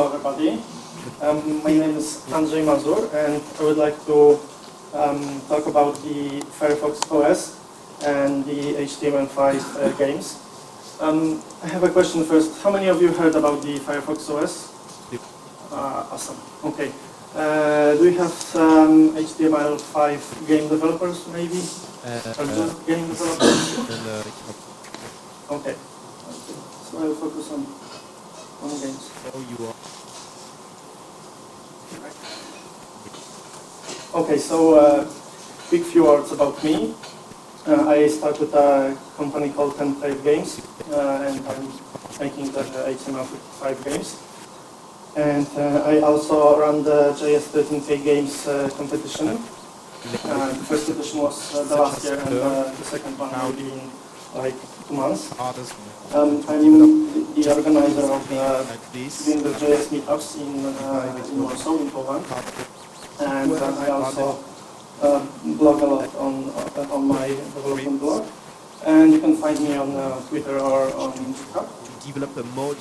everybody. My name is Andrzej Mazur, and I would like to talk about the Firefox OS and the HTML5 games. I have a question first. How many of you heard about the Firefox OS? Awesome. Okay. Do you have some HTML5 game developers, maybe? Or just game developers? Okay. So I'll focus on games. Okay, so quick few words about me. I started a company called 10 Games, and I'm making the HTML5 games. And I also run the JS13K Games competition. The first edition was the last year, and the second one will be in like 2 months. I'm the organizer of doing the JS meetups in Warsaw, in Poland. And I also blog a lot on my development blog. And you can find me on Twitter or on GitHub. Develop a more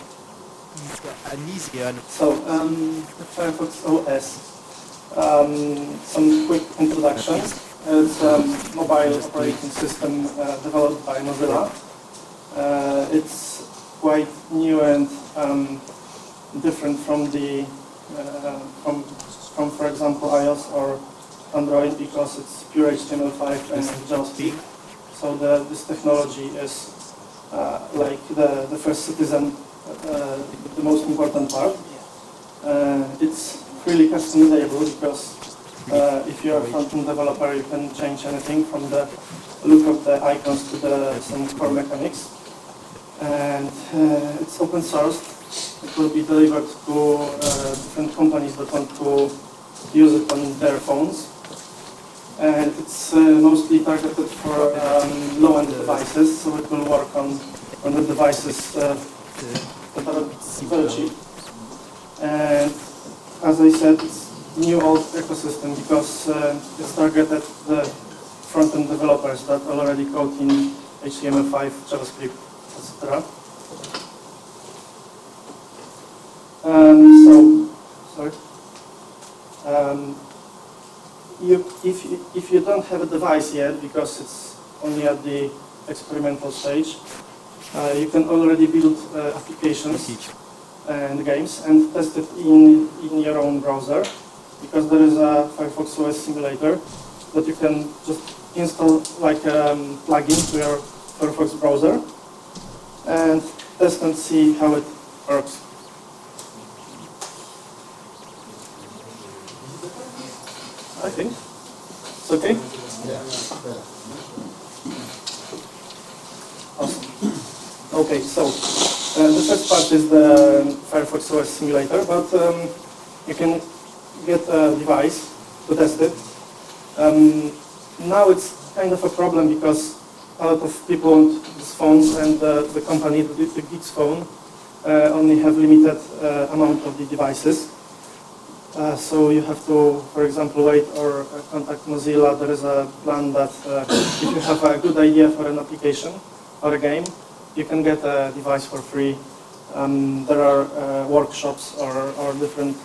easier. So, the Firefox OS. Some quick introduction. It's a mobile operating system developed by Mozilla. It's quite new and different from the from, for example, iOS or Android, because it's pure HTML5 and JavaScript. So this technology is like the first citizen, the most important part. It's really customizable because if you're a front-end developer, you can change anything from the look of the icons to some core mechanics. And it's open source. It will be delivered to different companies that want to use it on their phones. And it's mostly targeted for low-end devices, so it will work on the devices that are very cheap. And as I said, it's new old ecosystem because it's targeted at the front-end developers that already code in HTML5, JavaScript, etc. If you don't have a device yet, because it's only at the experimental stage, you can already build applications and games and test it in your own browser, because there is a Firefox OS simulator that you can just install like a plugin to your Firefox browser and test and see how it works. I think it's okay. Yeah. Awesome. Okay, so the first part is the Firefox OS simulator, but you can get a device to test it. Now it's kind of a problem because a lot of people want these phones, and the company, the Geeks phone, only have limited amount of the devices. So you have to, for example, wait or contact Mozilla. There is a plan that if you have a good idea for an application or a game, you can get a device for free. There are workshops or different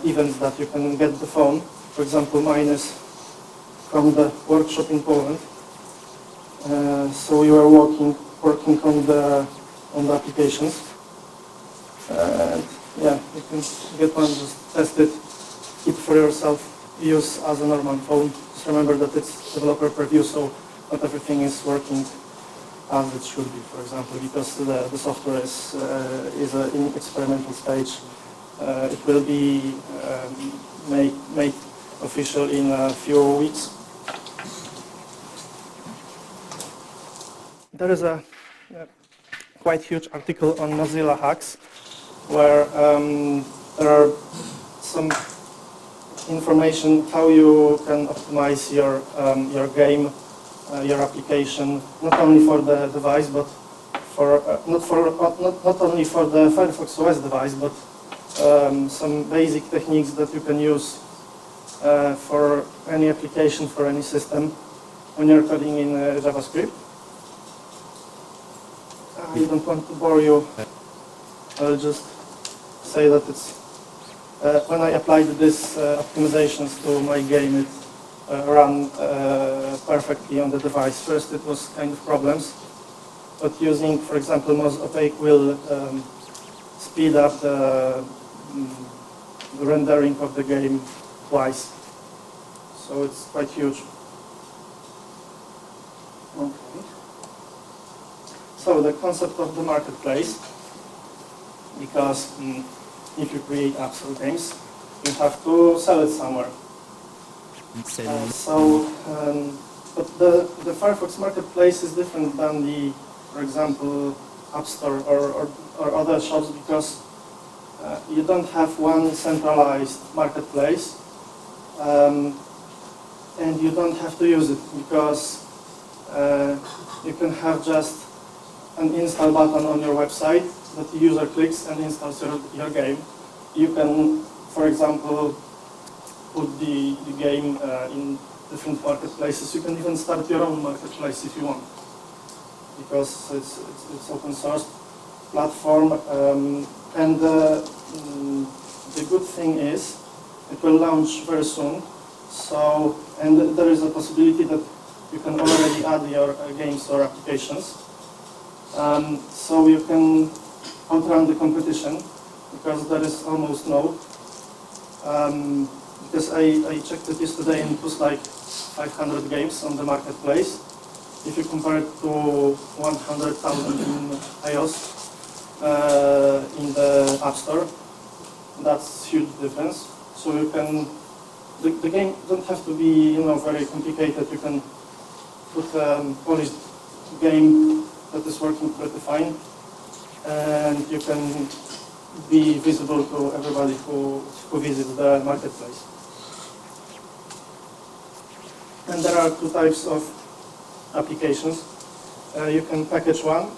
events that you can get the phone. For example, mine is from the workshop in Poland. So we were working on the applications. Yeah, you can get one, just test it, keep for yourself, use as a normal phone. Just remember that it's developer preview, so not everything is working as it should be, for example, because the software is in experimental stage. It will be made official in a few weeks. There is a quite huge article on Mozilla hacks, where there are some information how you can optimize your game, your application, not only for the device, but for not only for the Firefox OS device, but some basic techniques that you can use for any application, for any system, when you're coding in JavaScript. I don't want to bore you. I'll just say that it's when I applied these optimizations to my game, it ran perfectly on the device. First, it was kind of problems, but using, for example, Mazur will speed up the rendering of the game twice. So it's quite huge. Okay. So the concept of the marketplace, because if you create apps or games, you have to sell it somewhere. But the Firefox marketplace is different than the, for example, App Store or other shops, because you don't have one centralized marketplace, and you don't have to use it, because you can have just an install button on your website that the user clicks and installs your game. You can, for example, put the game in different marketplaces. You can even start your own marketplace if you want, because it's open source platform. And the good thing is it will launch very soon. So, and there is a possibility that you can already add your games or applications. So you can outrun the competition, because there is almost no. Because I checked it yesterday, and it was like 500 games on the marketplace. If you compare it to 100,000 in iOS in the App Store, that's huge difference. So you can, the game don't have to be very complicated. You can put a polished game that is working pretty fine, and you can be visible to everybody who visits the marketplace. And there are two types of applications. You can package one,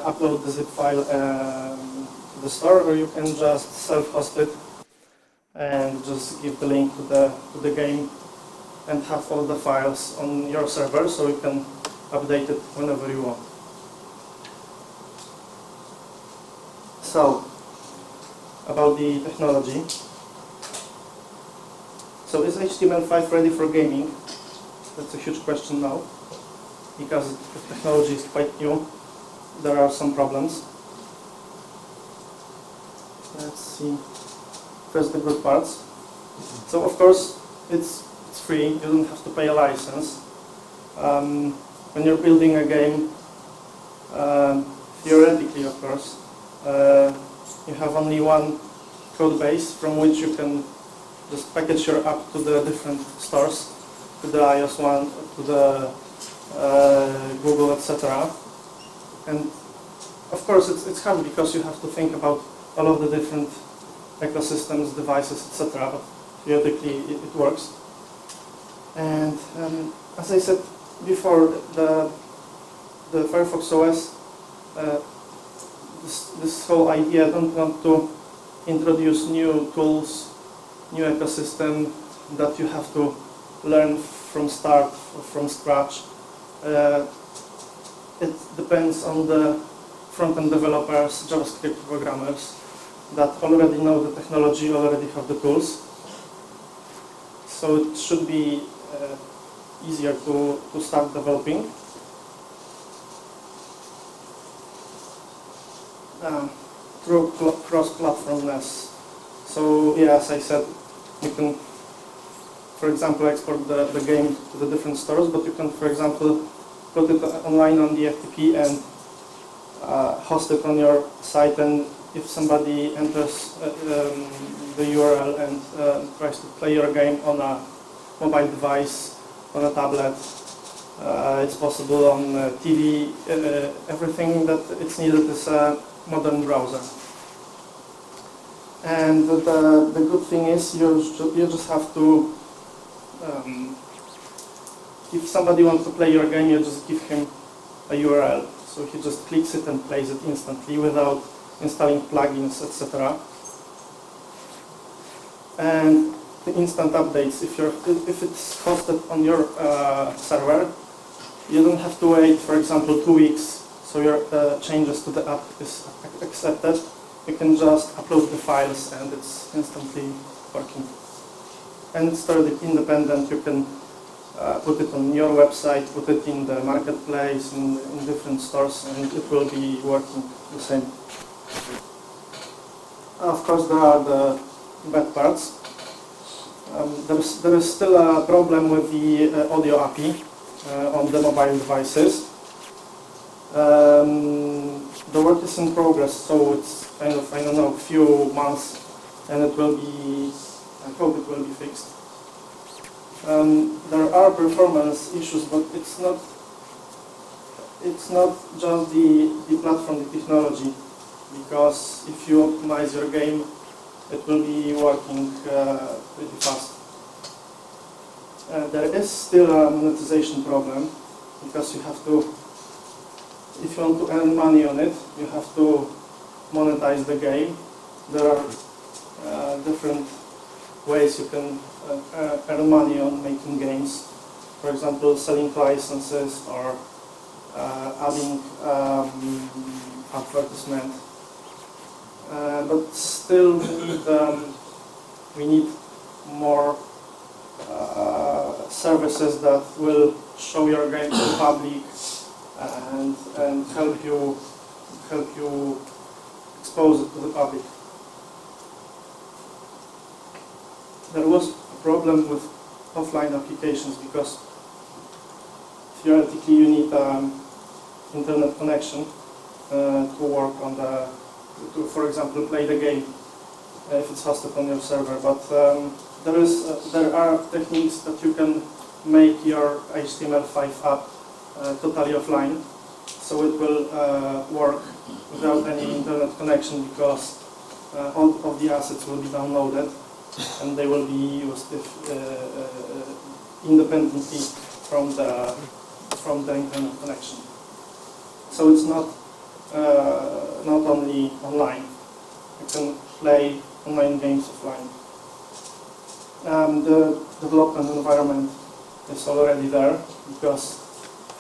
upload the zip file to the store, or you can just self-host it and just give the link to the game and have all the files on your server, so you can update it whenever you want. So, about the technology. So is HTML5 ready for gaming? That's a huge question now, because the technology is quite new. There are some problems. Let's see. First, the good parts. So of course, it's free. You don't have to pay a license. When you're building a game, theoretically, of course, you have only one code base from which you can just package your app to the different stores, to the iOS one, to the Google, etc. And of course, it's hard, because you have to think about all of the different ecosystems, devices, etc. But theoretically, it works. And as I said before, the Firefox OS, this whole idea, I don't want to introduce new tools, new ecosystem that you have to learn from start, from scratch. It depends on the front-end developers, JavaScript programmers that already know the technology, already have the tools. So it should be easier to start developing. Through cross-platformness. So yeah, as I said, you can, for example, export the game to the different stores, but you can, for example, put it online on the FTP and host it on your site, and if somebody enters the URL and tries to play your game on a mobile device, on a tablet, it's possible on TV. Everything that it's needed is a modern browser. And the good thing is you just have to, if somebody wants to play your game, you just give him a URL. So he just clicks it and plays it instantly without installing plugins, etc. And the instant updates, if it's hosted on your server, you don't have to wait, for example, 2 weeks so your changes to the app is accepted. you can just upload the files and it's instantly working. And it's totally independent. You can put it on your website, put it in the marketplace, in different stores, and it will be working the same. Of course, there are the bad parts. There is still a problem with the audio API on the mobile devices. The work is in progress, so it's kind of, I don't know, a few months, and it will be, I hope it will be fixed. There are performance issues, but it's not just the platform, the technology, because if you optimize your game, it will be working pretty fast. There is still a monetization problem, because you have to, if you want to earn money on it, you have to monetize the game. There are different ways you can earn money on making games. For example, selling licenses or adding advertisement. But still, we need more services that will show your game to the public and help you expose it to the public. There was a problem with offline applications because theoretically you need internet connection to work on to, for example, play the game if it's hosted on your server. But there are techniques that you can make your HTML5 app totally offline, so it will work without any internet connection, because all of the assets will be downloaded and they will be used independently from the internet connection. So it's not only online. You can play online games offline. The development environment is already there, because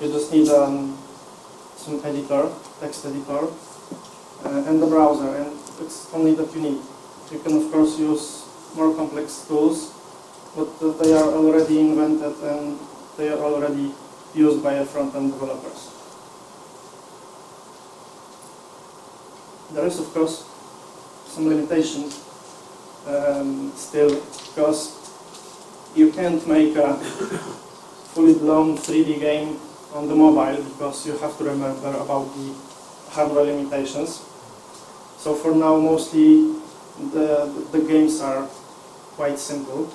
you just need some editor, text editor, and the browser, and it's only that you need. You can of course use more complex tools, but they are already invented and they are already used by front-end developers. There is of course some limitations still, because you can't make a fully blown 3D game on the mobile, because you have to remember about the hardware limitations. So for now, mostly the games are quite simple.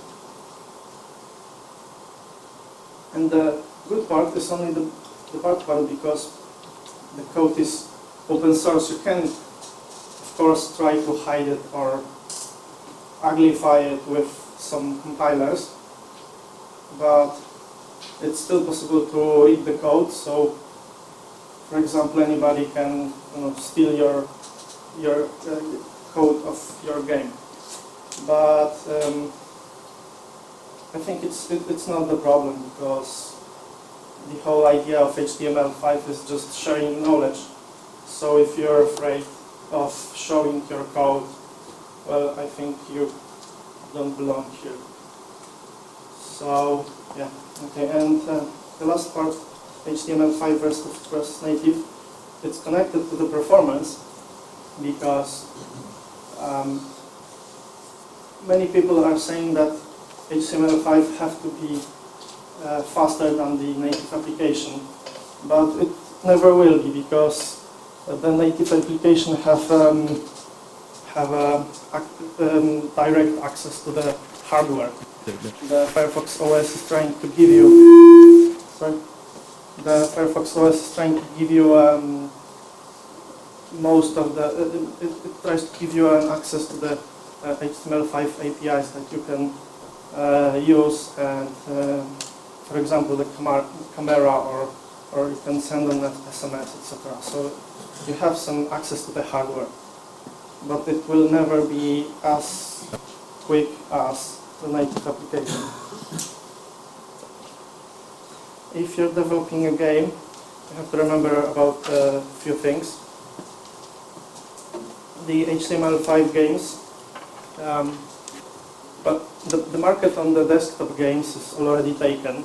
And the good part is only the bad part, because the code is open source. You can, of course, try to hide it or uglify it with some compilers, but it's still possible to read the code. So, for example, anybody can steal your code of your game. But I think it's not the problem, because the whole idea of HTML5 is just sharing knowledge. So if you're afraid of showing your code, well, I think you don't belong here. So yeah, okay. And the last part, HTML5 versus native, it's connected to the performance, because many people are saying that HTML5 have to be faster than the native application, but it never will be, because the native application have direct access to the hardware. The Firefox OS is trying to give you, the Firefox OS is trying to give you most of the, it tries to give you an access to the HTML5 APIs that you can use, and for example the camera, or you can send an SMS, etc. So you have some access to the hardware, but it will never be as quick as the native application. If you're developing a game, you have to remember about a few things. the HTML5 games. But the market on the desktop games is already taken.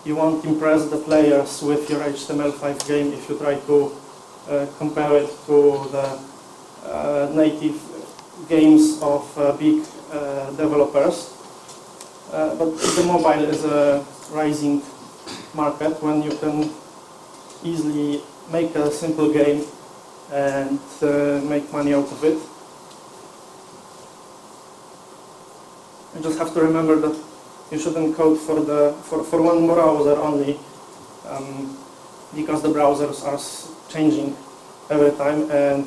You won't impress the players with your HTML5 game if you try to compare it to the native games of big developers. But the mobile is a rising market when you can easily make a simple game and make money out of it. You just have to remember that you shouldn't code for one browser only, because the browsers are changing every time, and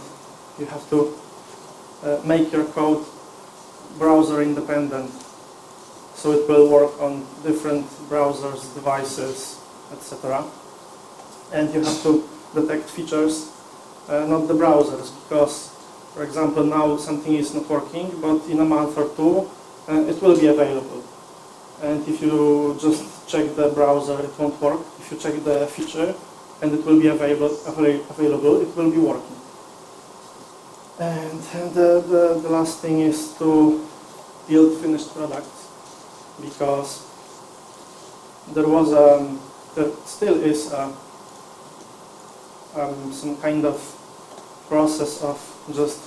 you have to make your code browser independent, so it will work on different browsers, devices, etc. And you have to detect features, not the browsers, because, for example, now something is not working, but in a month or two, it will be available. And if you just check the browser, it won't work. If you check the feature and it will be available, it will be working. And the last thing is to build finished products, because there still is some kind of process of just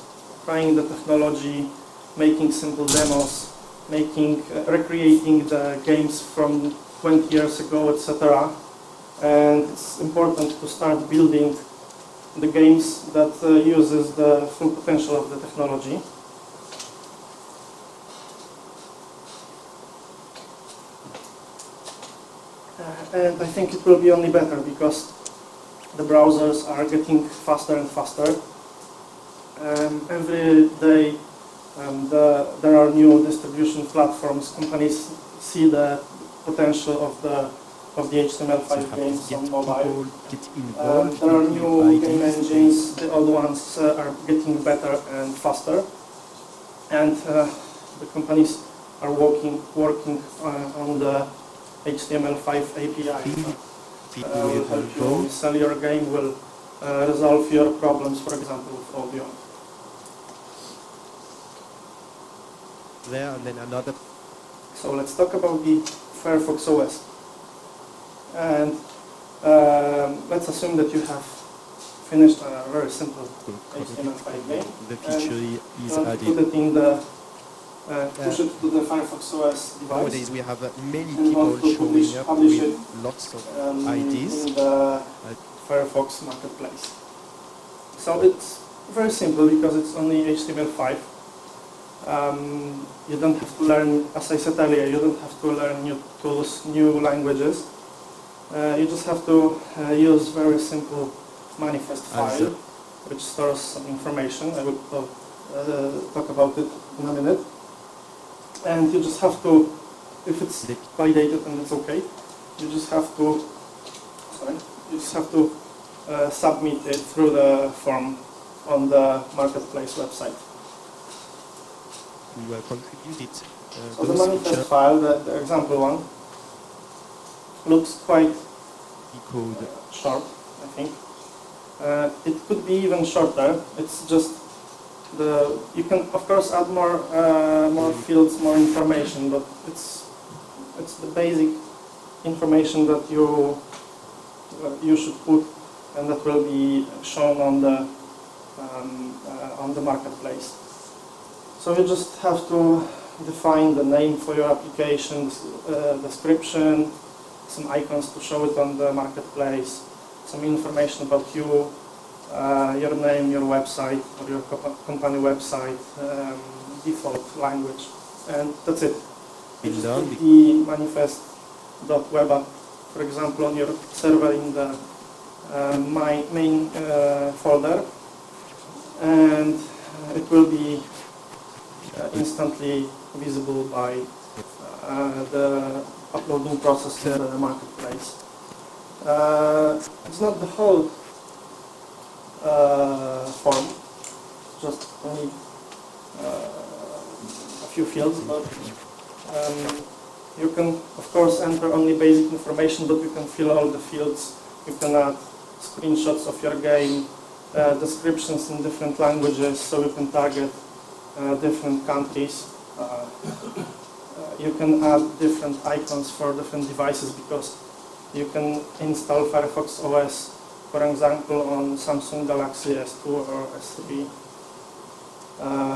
trying the technology, making simple demos, recreating the games from 20 years ago, etc. And it's important to start building the games that uses the full potential of the technology. And I think it will be only better, because the browsers are getting faster and faster. Every day there are new distribution platforms. Companies see the potential of the HTML5 games on mobile. There are new game engines. The old ones are getting better and faster. And the companies are working on the HTML5 API. Will help you sell your game, will resolve your problems, for example, with audio. There, and then another. So let's talk about the Firefox OS. And let's assume that you have finished a very simple HTML5 game. The feature is and added. put it in the push it to the Firefox OS device. Nowadays we have many people showing up with lots of ideas. In the Firefox marketplace. So it's very simple, because it's only HTML5. You don't have to learn, as I said earlier, you don't have to learn new tools, new languages. You just have to use very simple manifest file, which stores some information. I will talk about it in a minute. And you just have to, if it's validated and it's okay, you just have to, submit it through the form on the marketplace website. We will contribute it. So the manifest file, the example one, looks quite short, I think. It could be even shorter. It's just you can of course add more fields, more information, but it's the basic information that you should put, and that will be shown on the marketplace. So you just have to define the name for your application, description, some icons to show it on the marketplace, some information about you, your name, your website, or your company website, default language, and that's it. You just put the manifest.web app, for example, on your server in the main folder, and it will be instantly visible by the uploading process in the marketplace. It's not the whole form, just only a few fields, but you can of course enter only basic information, but you can fill all the fields. You can add screenshots of your game, descriptions in different languages, so you can target different countries. You can add different icons for different devices because you can install Firefox OS, for example, on Samsung Galaxy S2 or S3.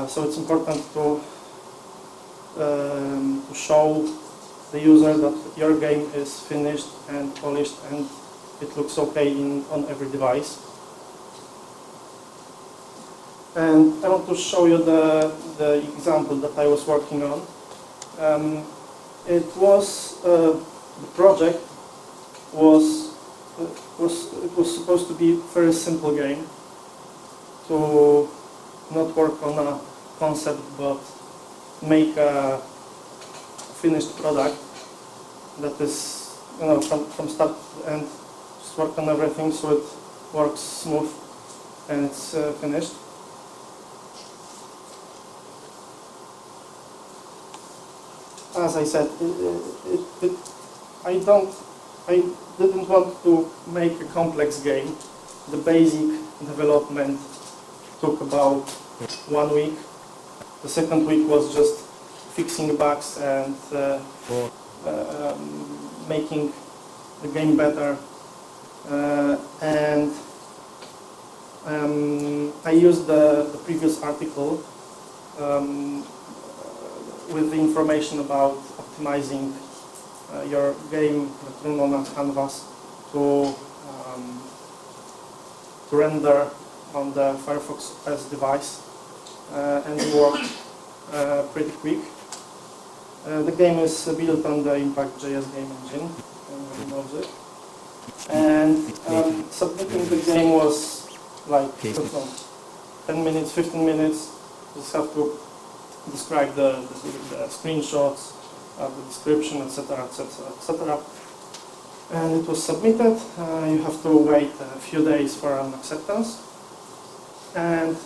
So it's important to show the user that your game is finished and polished and it looks okay on every device. And I want to show you the example that I was working on. The project was supposed to be a very simple game, to not work on a concept but make a finished product that is, from start to end, just work on everything so it works smooth and it's finished. As I said, I didn't want to make a complex game. The basic development took about 1 week. The second week was just fixing bugs and making the game better. And I used the previous article with the information about optimizing your game that run on a canvas to render on the Firefox OS device, and it worked pretty quick. The game is built on the Impact.js game engine, everyone knows it. And submitting the game was like 10 minutes, 15 minutes. Just have to describe the screenshots, the description, etc., etc., etc. And it was submitted. You have to wait a few days for an acceptance. And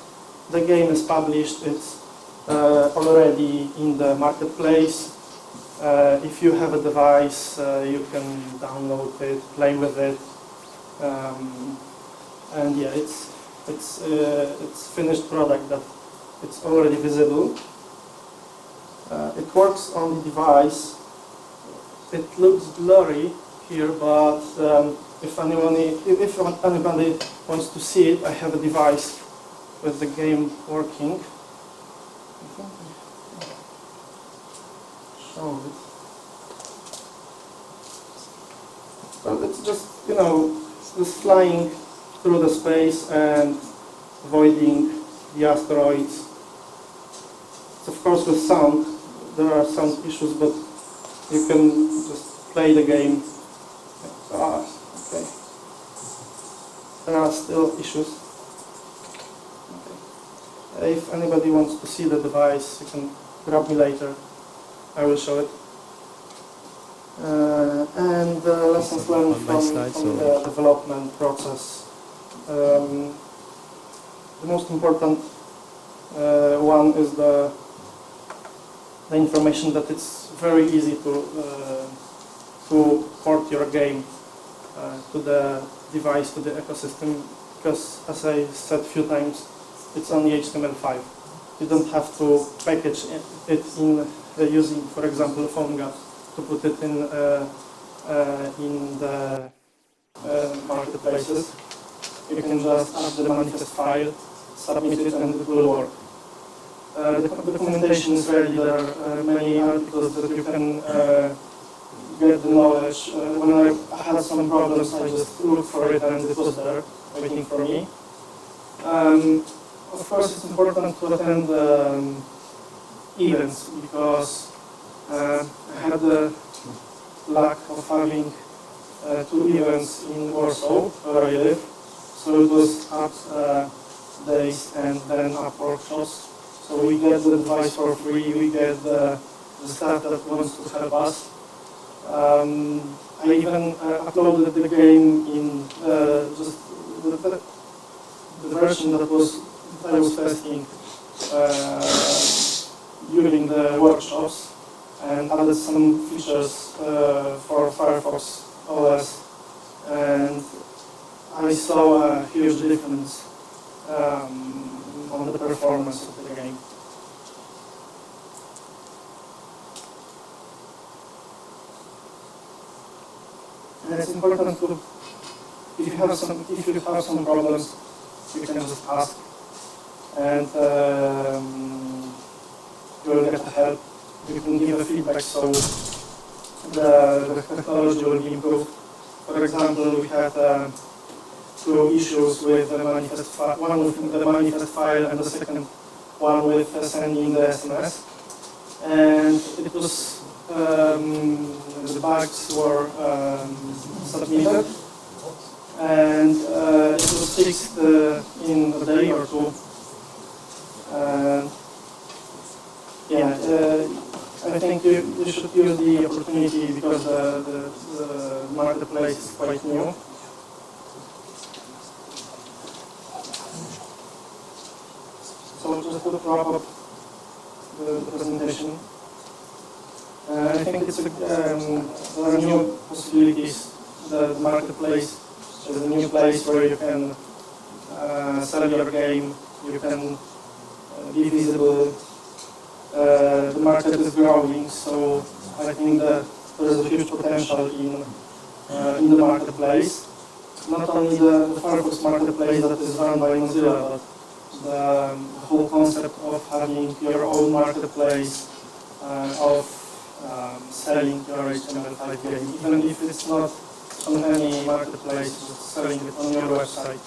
the game is published. It's already in the marketplace. If you have a device, you can download it, play with it, and yeah, it's finished product that it's already visible. It works on the device. It looks blurry here, but if anybody wants to see it, I have a device with the game working. Show it. Well, it's just, just flying through the space and avoiding the asteroids. It's of course with sound. There are sound issues, but you can just play the game. Okay. There are still issues. Okay. If anybody wants to see the device, you can grab me later. I will show it. And lessons learned from the development process. The most important one is the information that it's very easy to port your game to the device, to the ecosystem, because as I said a few times, it's only HTML5. You don't have to package it in using, for example, PhoneGap to put it in the marketplaces. You can just add the manifest file, submit it, and it will work. The documentation is ready. There are many articles that you can get the knowledge. When I had some problems, I just looked for it and it was there, waiting for me. Of course, it's important to attend events because I had the luck of having 2 events in Warsaw, where I live. So it was app days and then app workshops. So we get the device for free, we get the staff that wants to help us. I even uploaded the game in just the version that I was testing during the workshops, and added some features for Firefox OS, and I saw a huge difference on the performance of the game. And it's important to, if you have some problems, you can just ask, and you will get help. You can give a feedback so the technology will be improved. For example, we had 2 issues with the manifest file, one with the manifest file and the second one with sending the SMS. And it was, the bugs were submitted, and it was fixed in a day or 2. I think you should use the opportunity because the marketplace is quite new. So just to wrap up the presentation, I think it's there are new possibilities. The marketplace is a new place where you can sell your game, you can be visible. The market is growing, so I think that there is a huge potential in the marketplace. Not only the Firefox marketplace that is run by Mozilla, but the whole concept of having your own marketplace, of selling your HTML5 game, even if it's not on any marketplace, just selling it on your website.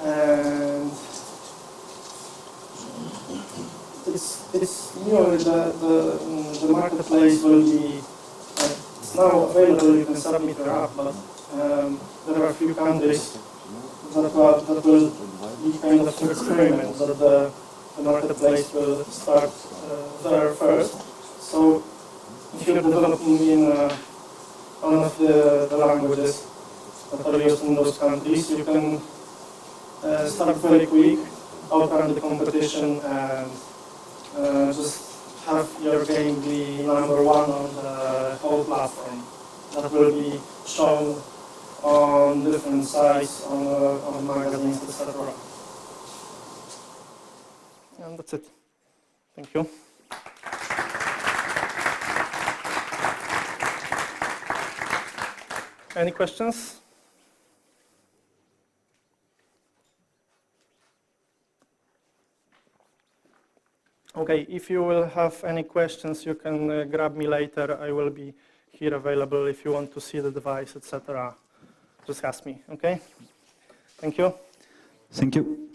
And it's new. The marketplace will be it's now available. You can submit your app, but there are a few countries that will be kind of an experiment that the marketplace will start there first. So if you're developing in one of the languages that are used in those countries, you can start very quick, outrun the competition, and just have your game be #1 on the whole platform. That will be shown on different sites, on magazines, etc. And that's it. Thank you. Any questions? Okay, if you will have any questions, you can grab me later. I will be here available if you want to see the device, etc. Just ask me, okay? Thank you. Thank you.